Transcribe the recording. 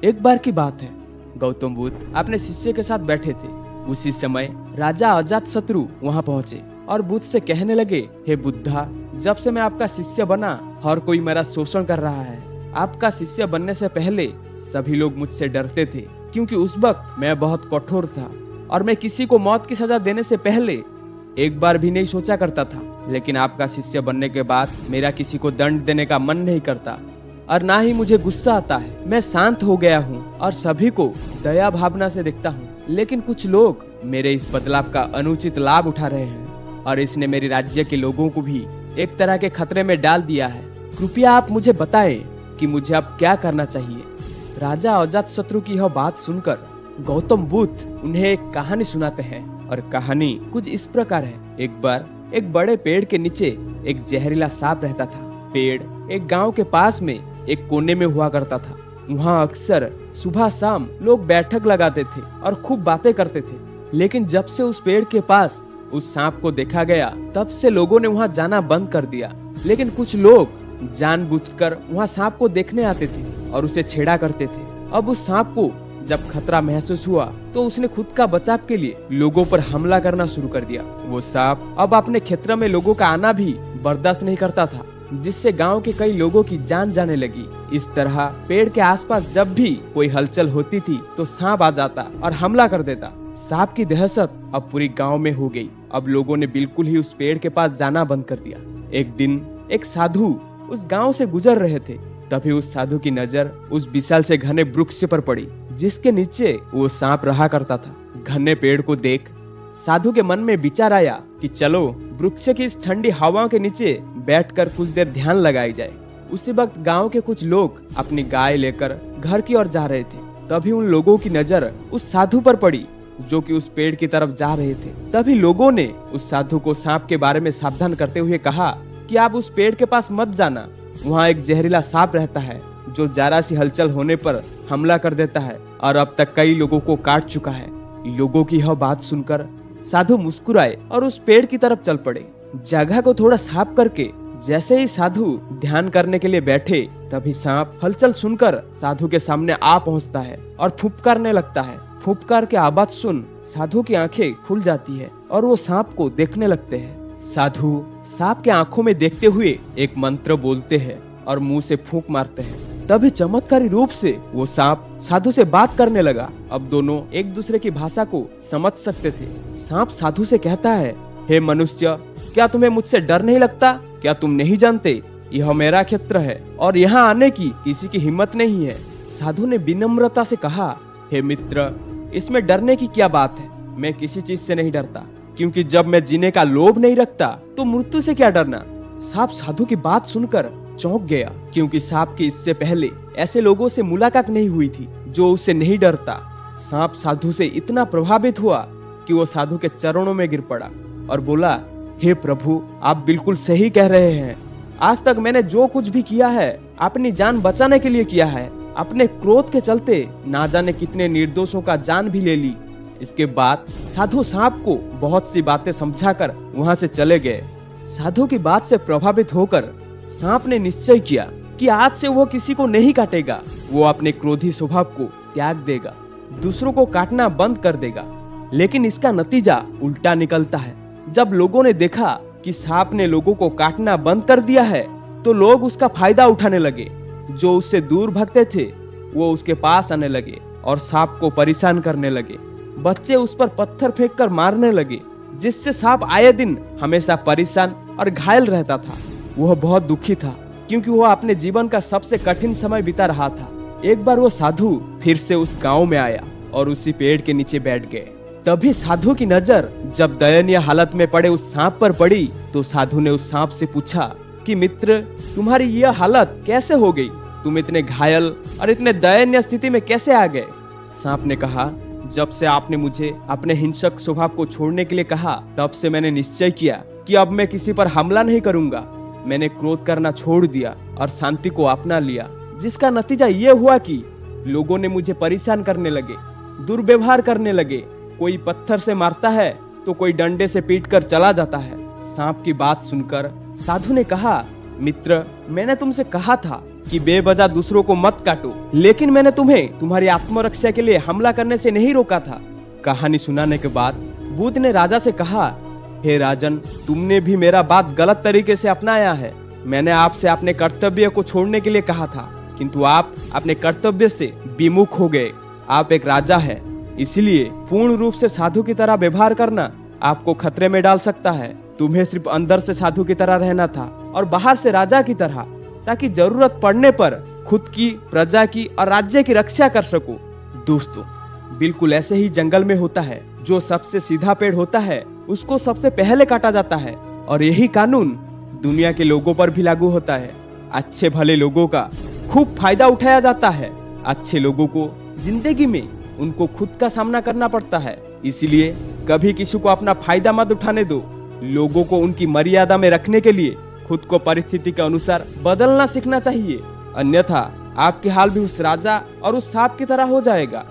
एक बार की बात है, गौतम बुद्ध अपने शिष्य के साथ बैठे थे। उसी समय राजा अजातशत्रु वहां पहुंचे और बुद्ध से कहने लगे, हे बुद्धा, जब से मैं आपका शिष्य बना हर कोई मेरा शोषण कर रहा है। आपका शिष्य बनने से पहले सभी लोग मुझसे डरते थे, क्योंकि उस वक्त मैं बहुत कठोर था और मैं किसी को मौत की सजा देने से पहले एक बार भी नहीं सोचा करता था। लेकिन आपका शिष्य बनने के बाद मेरा किसी को दंड देने का मन नहीं करता और ना ही मुझे गुस्सा आता है। मैं शांत हो गया हूँ और सभी को दया भावना से देखता हूँ। लेकिन कुछ लोग मेरे इस बदलाव का अनुचित लाभ उठा रहे हैं और इसने मेरे राज्य के लोगों को भी एक तरह के खतरे में डाल दिया है। कृपया आप मुझे बताएं कि मुझे अब क्या करना चाहिए। राजा अजातशत्रु की यह बात सुनकर गौतम बुद्ध उन्हें एक कहानी सुनाते हैं और कहानी कुछ इस प्रकार है। एक बार एक बड़े पेड़ के नीचे एक जहरीला सांप रहता था। पेड़ एक गांव के पास में एक कोने में हुआ करता था। वहां अक्सर सुबह शाम लोग बैठक लगाते थे और खूब बातें करते थे। लेकिन जब से उस पेड़ के पास उस सांप को देखा गया, तब से लोगों ने वहां जाना बंद कर दिया। लेकिन कुछ लोग जानबूझकर वहां सांप को देखने आते थे और उसे छेड़ा करते थे। अब उस सांप को जब खतरा महसूस हुआ तो उसने खुद का बचाव के लिए लोगों पर हमला करना शुरू कर दिया। वो सांप अब अपने क्षेत्र में लोगों का आना भी बर्दाश्त नहीं करता था, जिससे गांव के कई लोगों की जान जाने लगी। इस तरह पेड़ के आसपास जब भी कोई हलचल होती थी तो सांप आ जाता और हमला कर देता। सांप की दहशत अब पूरी गांव में हो गई। अब लोगों ने बिल्कुल ही उस पेड़ के पास जाना बंद कर दिया। एक दिन एक साधु उस गांव से गुजर रहे थे। तभी उस साधु की नजर उस विशाल से घने वृक्ष पर पड़ी, जिसके नीचे वो सांप रहा करता था। घने पेड़ को देख साधु के मन में विचार आया कि चलो वृक्ष की इस ठंडी हवा के नीचे बैठकर कुछ देर ध्यान लगाई जाए। उसी वक्त गांव के कुछ लोग अपनी गाय लेकर घर की ओर जा रहे थे। तभी उन लोगों की नजर उस साधु पर पड़ी जो कि उस पेड़ की तरफ जा रहे थे। तभी लोगों ने उस साधु को सांप के बारे में सावधान करते हुए कहा कि आप उस पेड़ के पास मत जाना। वहाँ एक जहरीला सांप रहता है जो जरा सी हलचल होने पर हमला कर देता है और अब तक कई लोगों को काट चुका है। लोगों की यह बात सुनकर साधु मुस्कुराए और उस पेड़ की तरफ चल पड़े। जगह को थोड़ा साफ करके जैसे ही साधु ध्यान करने के लिए बैठे, तभी सांप हलचल सुनकर साधु के सामने आ पहुंचता है और फुफकारने लगता है। फुफकार के आवाज सुन साधु की आंखें खुल जाती है और वो सांप को देखने लगते हैं। साधु सांप के आंखों में देखते हुए एक मंत्र बोलते हैं और मुंह से फूंक मारते हैं। तभी चमत्कारी रूप से वो सांप साधु से बात करने लगा। अब दोनों एक दूसरे की भाषा को समझ सकते थे। सांप साधु से कहता है, हे मनुष्य, क्या तुम्हें मुझसे डर नहीं लगता? क्या तुम नहीं जानते यह मेरा क्षेत्र है और यहाँ आने की किसी की हिम्मत नहीं है? साधु ने विनम्रता से कहा, हे मित्र, इसमें डरने की क्या बात है? मैं किसी चीज से नहीं डरता, क्योंकि जब मैं जीने का लोभ नहीं रखता तो मृत्यु से क्या डरना? सांप साधु की बात सुनकर चौंक गया, क्योंकि सांप की इससे पहले ऐसे लोगों से मुलाकात नहीं हुई थी जो उससे नहीं डरता। सांप साधु से इतना प्रभावित हुआ कि वो साधु के चरणों में गिर पड़ा और बोला, हे प्रभु, आप बिल्कुल सही कह रहे हैं। आज तक मैंने जो कुछ भी किया है अपनी जान बचाने के लिए किया है। अपने क्रोध के चलते ना जाने कितने निर्दोषों का जान भी ले ली। इसके बाद साधु सांप को बहुत सी बातें समझाकर वहां से चले गए। साधु की बात से प्रभावित होकर सांप ने निश्चय किया कि आज से वो किसी को नहीं काटेगा। वो अपने क्रोधी स्वभाव को त्याग देगा, दूसरों को काटना बंद कर देगा। लेकिन इसका नतीजा उल्टा निकलता है। जब लोगों ने देखा कि सांप ने लोगों को काटना बंद कर दिया है, तो लोग उसका फायदा उठाने लगे। जो उससे दूर भागते थे वो उसके पास आने लगे और सांप को परेशान करने लगे। बच्चे उस पर पत्थर फेंककर मारने लगे, जिससे सांप आए दिन हमेशा परेशान और घायल रहता था। वह बहुत दुखी था, क्योंकि वह अपने जीवन का सबसे कठिन समय बिता रहा था। एक बार वो साधु फिर से उस गांव में आया और उसी पेड़ के नीचे बैठ गए। तभी साधु की नजर जब दयनीय हालत में पड़े उस सांप पर पड़ी, तो साधु ने उस सांप से पूछा कि मित्र, तुम्हारी यह हालत कैसे हो गई? तुम इतने घायल और इतने दयनीय स्थिति में कैसे आ गए? सांप ने कहा, जब से आपने मुझे अपने हिंसक स्वभाव को छोड़ने के लिए कहा, तब से मैंने निश्चय किया कि अब मैं किसी पर हमला नहीं करूंगा। मैंने क्रोध करना छोड़ दिया और शांति को अपना लिया, जिसका नतीजा ये हुआ कि लोगों ने मुझे परेशान करने लगे, दुर्व्यवहार करने लगे। कोई पत्थर से मारता है तो कोई डंडे से पीट कर चला जाता है। सांप की बात सुनकर साधु ने कहा, मित्र, मैंने तुमसे कहा था कि बेवजह दूसरों को मत काटो, लेकिन मैंने तुम्हें तुम्हारी आत्मरक्षा के लिए हमला करने से नहीं रोका था। कहानी सुनाने के बाद बुद्ध ने राजा से कहा, हे राजन, तुमने भी मेरा बात गलत तरीके से अपनाया है। मैंने आपसे अपने कर्तव्य को छोड़ने के लिए कहा था, किंतु आप अपने कर्तव्य से विमुख हो गए। आप एक राजा है, इसलिए पूर्ण रूप से साधु की तरह व्यवहार करना आपको खतरे में डाल सकता है। तुम्हें सिर्फ अंदर से साधु की तरह रहना था और बाहर से राजा की तरह, ताकि जरूरत पड़ने पर खुद की, प्रजा की और राज्य की रक्षा कर सको। दोस्तों, बिल्कुल ऐसे ही जंगल में होता है। जो सबसे सीधा पेड़ होता है उसको सबसे पहले काटा जाता है, और यही कानून दुनिया के लोगों पर भी लागू होता है। अच्छे भले लोगों का खूब फायदा उठाया जाता है। अच्छे लोगों को जिंदगी में उनको खुद का सामना करना पड़ता है, इसलिए कभी किसी को अपना फायदा मत उठाने दो। लोगों को उनकी मर्यादा में रखने के लिए खुद को परिस्थिति के अनुसार बदलना सीखना चाहिए, अन्यथा आपके हाल भी उस राजा और उस सांप की तरह हो जाएगा।